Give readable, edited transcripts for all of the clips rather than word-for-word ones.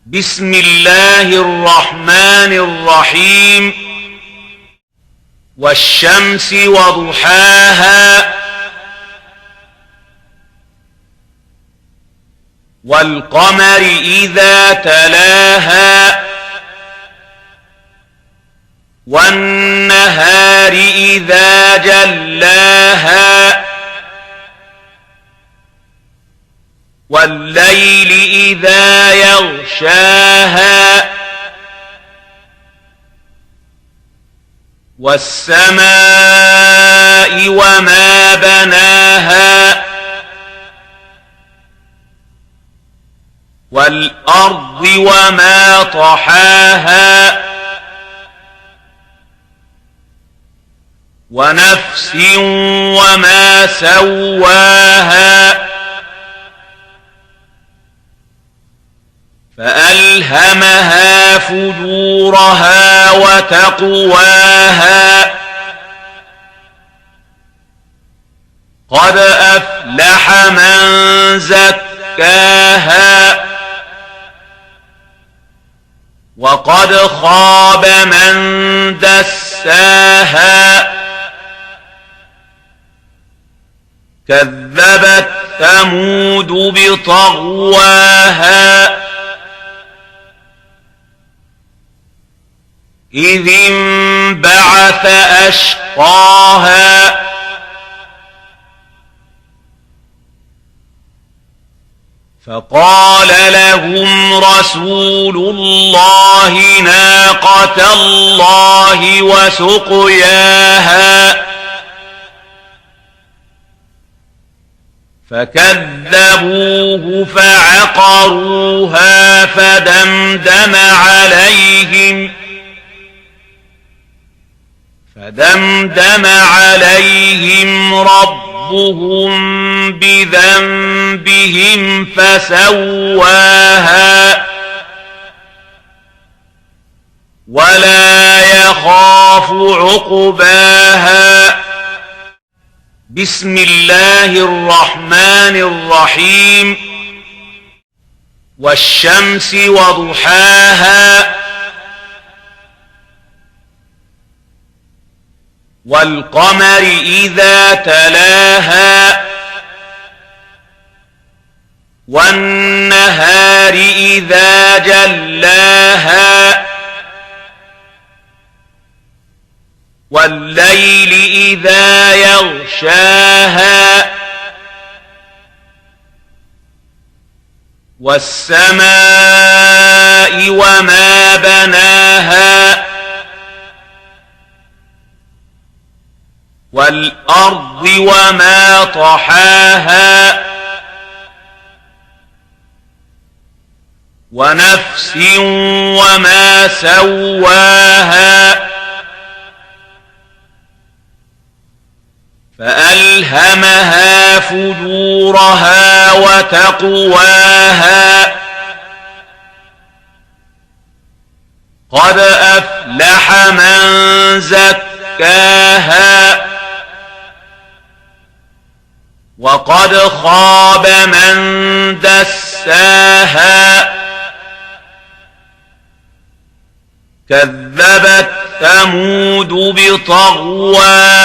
بسم الله الرحمن الرحيم والشمس وضحاها والقمر إذا تلاها والنهار إذا جلاها والليل إذا يغشاها والسماء وما بناها والأرض وما طحاها ونفس وما سواها فألهمها فجورها وتقواها قد أفلح من زكاها وقد خاب من دساها كذبت ثمود بطغواها إذ انبعث أشقاها فقال لهم رسول الله ناقة الله وسقياها فكذبوه فعقروها فدمدم عليهم ربهم بذنبهم فسواها ولا يخاف عقباها بسم الله الرحمن الرحيم والشمس وضحاها والقمر إذا تلاها والنهار إذا جلاها والليل إذا يغشاها والسماء وما بناها والأرض وما طحاها ونفس وما سواها فألهمها فجورها وتقواها قد أفلح من زكاها وقد خاب من دساها كذبت ثمود بطغواها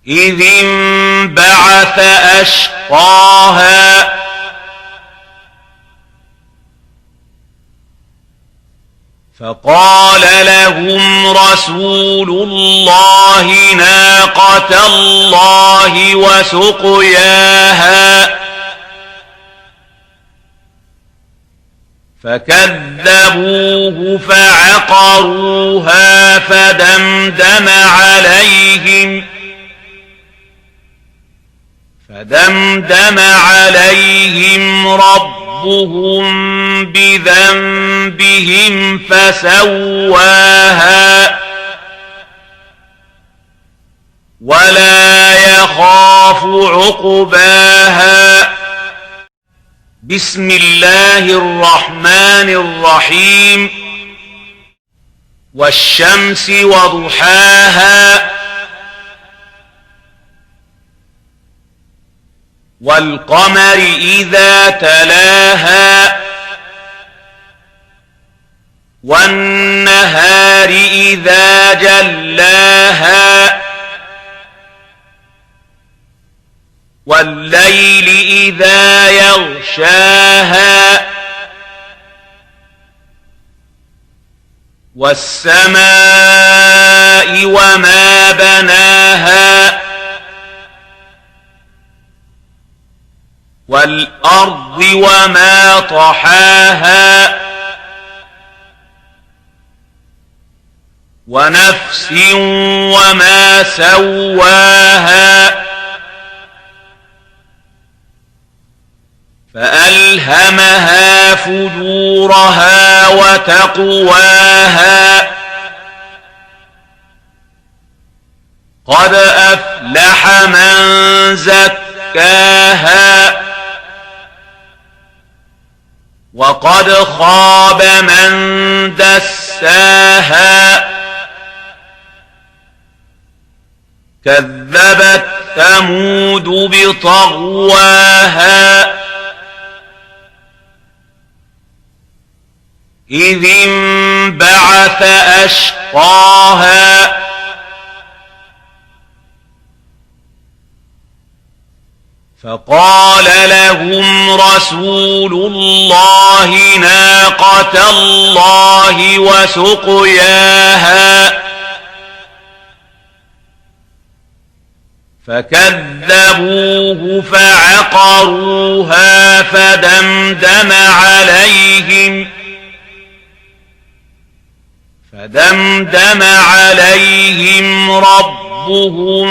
إذ انبعث أشقاها فقال لهم رسول الله ناقة الله وسقياها فكذبوه فعقروها فدمدم عليهم ربهم بذنبهم فسواها ولا يخاف عقباها بسم الله الرحمن الرحيم والشمس وضحاها والقمر إذا تلاها والنهار إذا جلاها والليل إذا يغشاها والسماء وما بناها والأرض وما طحاها ونفس وما سواها فألهمها فجورها وتقواها قد أفلح من زكاها وقد خاب من دساها كذبت ثمود بطغواها إذ انبعث أشقاها فقال لهم رسول الله ناقة الله وسقياها فكذبوه فعقروها فدمدم عليهم ربهم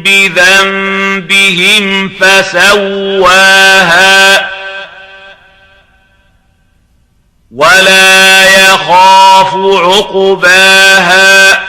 بذنبهم فسواها ولا يخاف عقباها